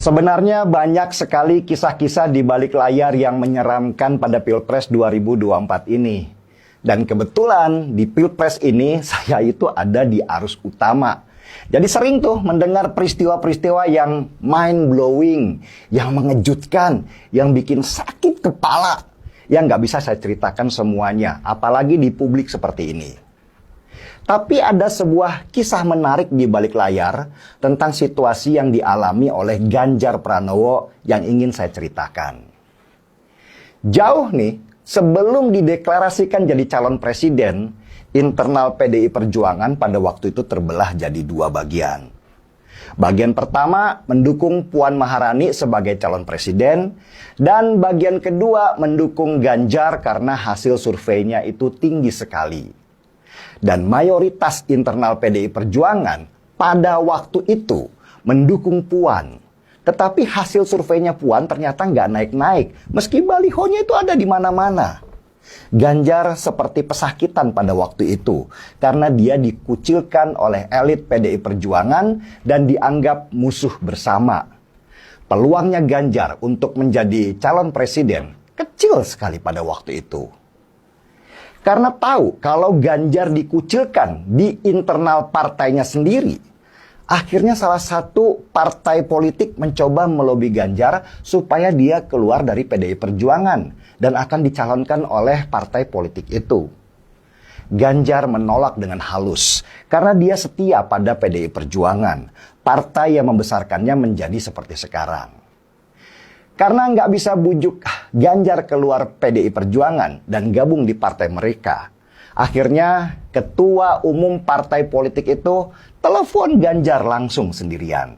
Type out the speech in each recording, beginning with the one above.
Sebenarnya banyak sekali kisah-kisah di balik layar yang menyeramkan pada Pilpres 2024 ini. Dan kebetulan di Pilpres ini saya itu ada di arus utama. Jadi sering tuh mendengar peristiwa-peristiwa yang mind-blowing, yang mengejutkan, yang bikin sakit kepala. Yang nggak bisa saya ceritakan semuanya, apalagi di publik seperti ini. Tapi ada sebuah kisah menarik di balik layar tentang situasi yang dialami oleh Ganjar Pranowo yang ingin saya ceritakan. Jauh nih, sebelum dideklarasikan jadi calon presiden, internal PDI Perjuangan pada waktu itu terbelah jadi dua bagian. Bagian pertama mendukung Puan Maharani sebagai calon presiden, dan bagian kedua mendukung Ganjar karena hasil surveinya itu tinggi sekali. Dan mayoritas internal PDI Perjuangan pada waktu itu mendukung Puan. Tetapi hasil surveinya Puan ternyata nggak naik-naik, meski balihonya itu ada di mana-mana. Ganjar seperti pesakitan pada waktu itu, karena dia dikucilkan oleh elit PDI Perjuangan dan dianggap musuh bersama. Peluangnya Ganjar untuk menjadi calon presiden kecil sekali pada waktu itu. Karena tahu kalau Ganjar dikucilkan di internal partainya sendiri, akhirnya salah satu partai politik mencoba melobi Ganjar supaya dia keluar dari PDI Perjuangan dan akan dicalonkan oleh partai politik itu. Ganjar menolak dengan halus karena dia setia pada PDI Perjuangan, partai yang membesarkannya menjadi seperti sekarang. Karena nggak bisa bujuk Ganjar keluar PDI Perjuangan dan gabung di partai mereka, akhirnya ketua umum partai politik itu telepon Ganjar langsung sendirian.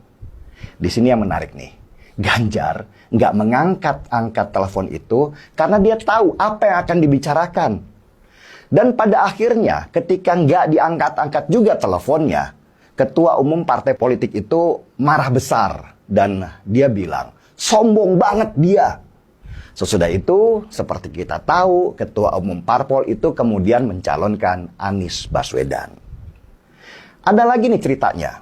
Di sini yang menarik nih, Ganjar nggak mengangkat telepon itu karena dia tahu apa yang akan dibicarakan. Dan pada akhirnya ketika nggak diangkat-angkat juga teleponnya, ketua umum partai politik itu marah besar dan dia bilang, sombong banget dia. Sesudah itu, seperti kita tahu, ketua umum parpol itu kemudian mencalonkan Anies Baswedan. Ada lagi nih ceritanya.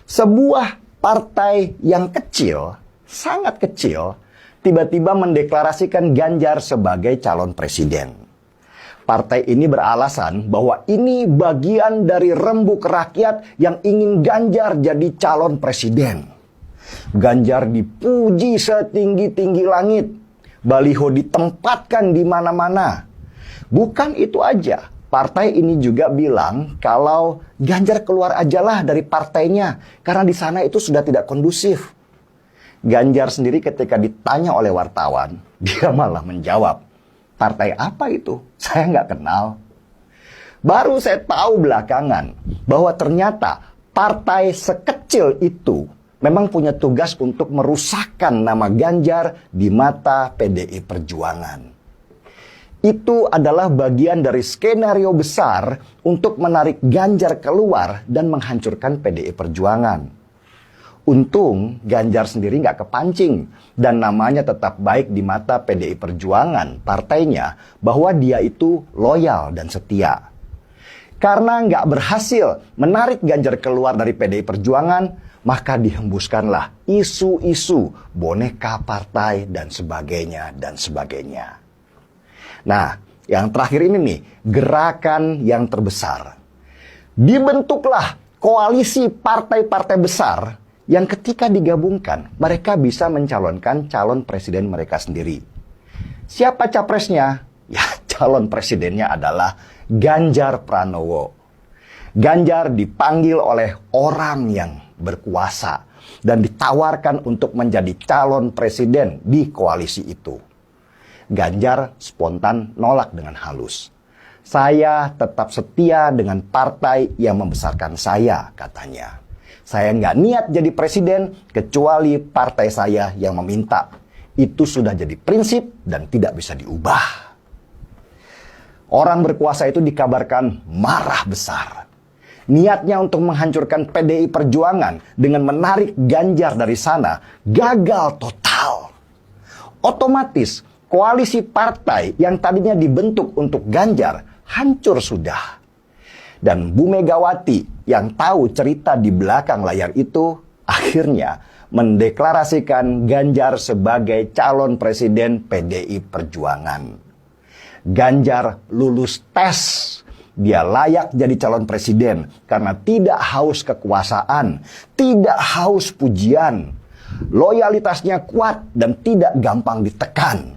Sebuah partai yang kecil, sangat kecil, tiba-tiba mendeklarasikan Ganjar sebagai calon presiden. Partai ini beralasan bahwa ini bagian dari rembuk rakyat yang ingin Ganjar jadi calon presiden. Ganjar dipuji setinggi-tinggi langit. Baliho ditempatkan di mana-mana. Bukan itu aja. Partai ini juga bilang kalau Ganjar keluar ajalah dari partainya karena di sana itu sudah tidak kondusif. Ganjar sendiri ketika ditanya oleh wartawan, dia malah menjawab, partai apa itu? Saya nggak kenal. Baru saya tahu belakangan bahwa ternyata partai sekecil itu memang punya tugas untuk merusakkan nama Ganjar di mata PDI Perjuangan. Itu adalah bagian dari skenario besar untuk menarik Ganjar keluar dan menghancurkan PDI Perjuangan. Untung Ganjar sendiri nggak kepancing dan namanya tetap baik di mata PDI Perjuangan, partainya, bahwa dia itu loyal dan setia. Karena nggak berhasil menarik Ganjar keluar dari PDI Perjuangan, maka dihembuskanlah isu-isu boneka partai dan sebagainya dan sebagainya. Nah, yang terakhir ini nih, gerakan yang terbesar. Dibentuklah koalisi partai-partai besar yang ketika digabungkan, mereka bisa mencalonkan calon presiden mereka sendiri. Siapa capresnya? Ya, calon presidennya adalah Ganjar Pranowo. Ganjar dipanggil oleh orang yang berkuasa dan ditawarkan untuk menjadi calon presiden di koalisi itu. Ganjar spontan nolak dengan halus. Saya tetap setia dengan partai yang membesarkan saya, katanya. Saya nggak niat jadi presiden kecuali partai saya yang meminta. Itu sudah jadi prinsip dan tidak bisa diubah. Orang berkuasa itu dikabarkan marah besar. Niatnya untuk menghancurkan PDI Perjuangan dengan menarik Ganjar dari sana gagal total. Otomatis koalisi partai yang tadinya dibentuk untuk Ganjar hancur sudah. Dan Bu Megawati yang tahu cerita di belakang layar itu akhirnya mendeklarasikan Ganjar sebagai calon presiden PDI Perjuangan. Ganjar lulus tes. Dia layak jadi calon presiden karena tidak haus kekuasaan, tidak haus pujian. Loyalitasnya kuat dan tidak gampang ditekan.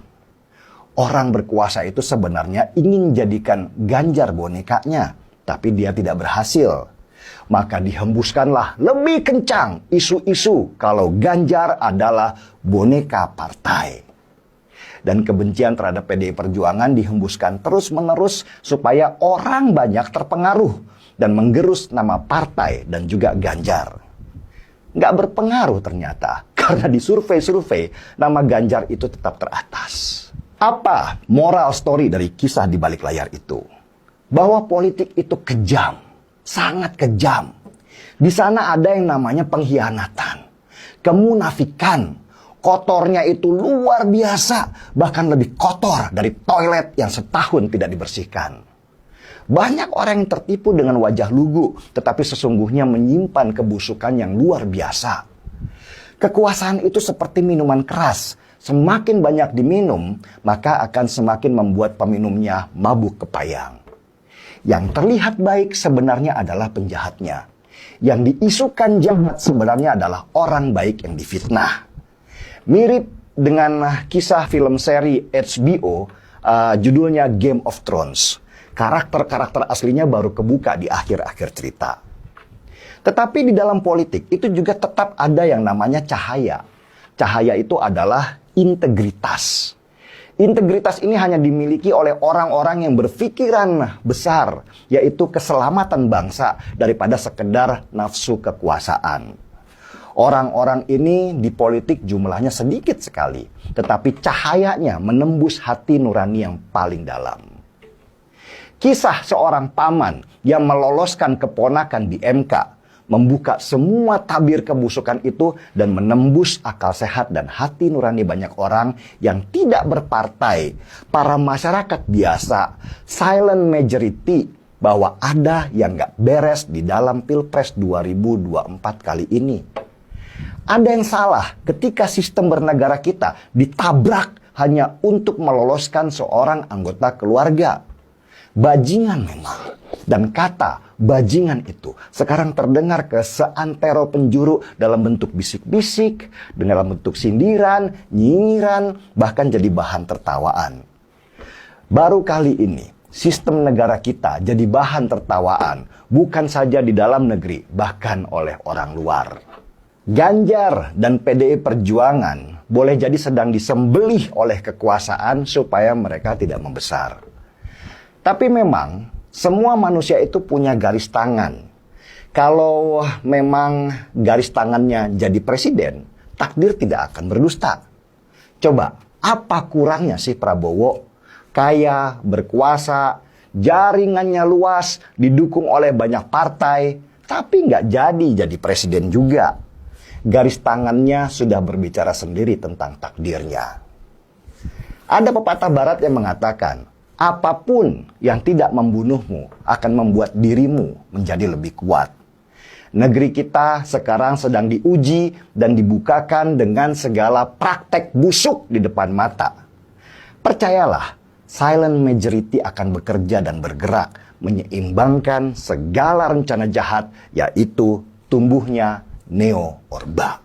Orang berkuasa itu sebenarnya ingin jadikan Ganjar bonekanya, tapi dia tidak berhasil. Maka dihembuskanlah lebih kencang isu-isu kalau Ganjar adalah boneka partai. Dan kebencian terhadap PDI Perjuangan dihembuskan terus-menerus supaya orang banyak terpengaruh dan menggerus nama partai dan juga Ganjar. Nggak berpengaruh ternyata, karena di survei-survei nama Ganjar itu tetap teratas. Apa moral story dari kisah di balik layar itu? Bahwa politik itu kejam, sangat kejam. Di sana ada yang namanya pengkhianatan, kemunafikan, kotornya itu luar biasa, bahkan lebih kotor dari toilet yang setahun tidak dibersihkan. Banyak orang yang tertipu dengan wajah lugu, tetapi sesungguhnya menyimpan kebusukan yang luar biasa. Kekuasaan itu seperti minuman keras. Semakin banyak diminum, maka akan semakin membuat peminumnya mabuk kepayang. Yang terlihat baik sebenarnya adalah penjahatnya. Yang diisukan jahat sebenarnya adalah orang baik yang difitnah. Mirip dengan kisah film seri HBO, judulnya Game of Thrones. Karakter-karakter aslinya baru kebuka di akhir-akhir cerita. Tetapi di dalam politik itu juga tetap ada yang namanya cahaya. Cahaya itu adalah integritas. Integritas ini hanya dimiliki oleh orang-orang yang berpikiran besar, yaitu keselamatan bangsa daripada sekedar nafsu kekuasaan. Orang-orang ini di politik jumlahnya sedikit sekali, tetapi cahayanya menembus hati nurani yang paling dalam. Kisah seorang paman yang meloloskan keponakan di MK, membuka semua tabir kebusukan itu dan menembus akal sehat dan hati nurani banyak orang yang tidak berpartai, para masyarakat biasa, silent majority, bahwa ada yang gak beres di dalam Pilpres 2024 kali ini. Ada yang salah ketika sistem bernegara kita ditabrak hanya untuk meloloskan seorang anggota keluarga. Bajingan memang. Dan kata bajingan itu sekarang terdengar ke seantero penjuru dalam bentuk bisik-bisik, dalam bentuk sindiran, nyinyiran, bahkan jadi bahan tertawaan. Baru kali ini sistem negara kita jadi bahan tertawaan, bukan saja di dalam negeri, bahkan oleh orang luar. Ganjar dan PDI Perjuangan boleh jadi sedang disembelih oleh kekuasaan supaya mereka tidak membesar. Tapi memang semua manusia itu punya garis tangan. Kalau memang garis tangannya jadi presiden, takdir tidak akan berdusta. Coba, apa kurangnya sih Prabowo? Kaya, berkuasa, jaringannya luas, didukung oleh banyak partai, tapi nggak jadi presiden juga. Garis tangannya sudah berbicara sendiri tentang takdirnya. Ada pepatah barat yang mengatakan, apapun yang tidak membunuhmu akan membuat dirimu menjadi lebih kuat. Negeri kita sekarang sedang diuji dan dibukakan dengan segala praktek busuk di depan mata. Percayalah, silent majority akan bekerja dan bergerak menyeimbangkan segala rencana jahat, yaitu tumbuhnya Neo Orba.